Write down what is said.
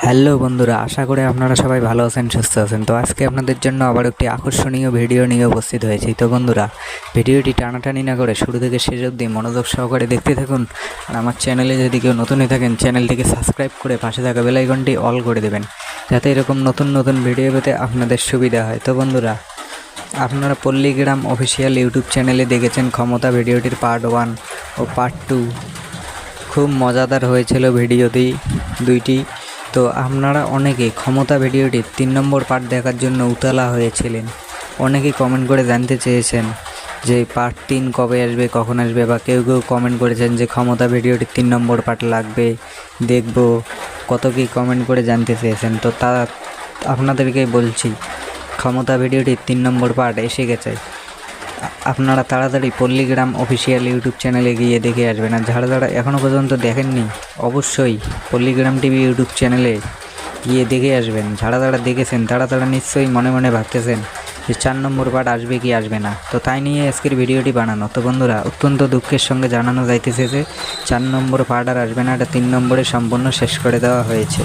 Hello বন্ধুরা, আশা করি আপনারা সবাই ভালো আছেন, সুস্থ আছেন। তো আজকে আপনাদের জন্য আবার একটি আকর্ষণীয় ভিডিও নিয়ে উপস্থিত হয়েছি। তো বন্ধুরা, ভিডিওটি টানাটানি না করে শুরু থেকে শেষ অবধি মনোযোগ সহকারে দেখতে থাকুন। আর আমার চ্যানেলে যদি কেউ নতুন হয়ে থাকেন, চ্যানেলটিকে সাবস্ক্রাইব করে পাশে থাকা বেল আইকনটি অল করে দেবেন, যাতে এরকম নতুন নতুন ভিডিও পেতে আপনাদের সুবিধা হয়। তো বন্ধুরা, আপনারা পল্লীগ্রাম অফিসিয়াল ইউটিউব চ্যানেলে দেখেছেন ক্ষমতা ভিডিওটির পার্ট 1 ও পার্ট 2। খুব মজাদার হয়েছিল ভিডিওটি দুইটি। তো আপনারা অনেকেই ক্ষমতা ভিডিওটির 3 নম্বর পার্ট দেখার জন্য উতলা হয়েছিলেন। অনেকেই কমেন্ট করে জানতে চেয়েছেন যে পার্ট 3 কবে আসবে, কখন আসবে, বা কেউ কেউ কমেন্ট করেছেন যে ক্ষমতা ভিডিওটির 3 নম্বর পার্ট লাগবে, দেখব। কত কি কমেন্ট করে জানতে চেয়েছেন। তো তা আপনাদেরকেই বলছি, ক্ষমতা ভিডিওটির 3 নম্বর পার্ট এসে গেছে। আপনারা তাড়াতাড়ি পল্লীগ্রাম অফিসিয়াল ইউটিউব চ্যানেলে গিয়ে দেখে আসবেন। আর যারা যারা এখনও পর্যন্ত দেখেননি, অবশ্যই পল্লীগ্রাম টিভি ইউটিউব চ্যানেলে গিয়ে দেখে আসবেন। যারা যারা দেখেছেন তারা তারা নিশ্চয়ই মনে মনে ভাবতেছেন যে 4 নম্বর পার্ট আসবে কি আসবে না। তো তাই নিয়ে আজকের ভিডিওটি বানানো। তো বন্ধুরা, অত্যন্ত দুঃখের সঙ্গে জানানো যাইতেছে যে 4 নম্বর পার্ট আর আসবে না, এটা 3 নম্বরে সম্পূর্ণ শেষ করে দেওয়া হয়েছে।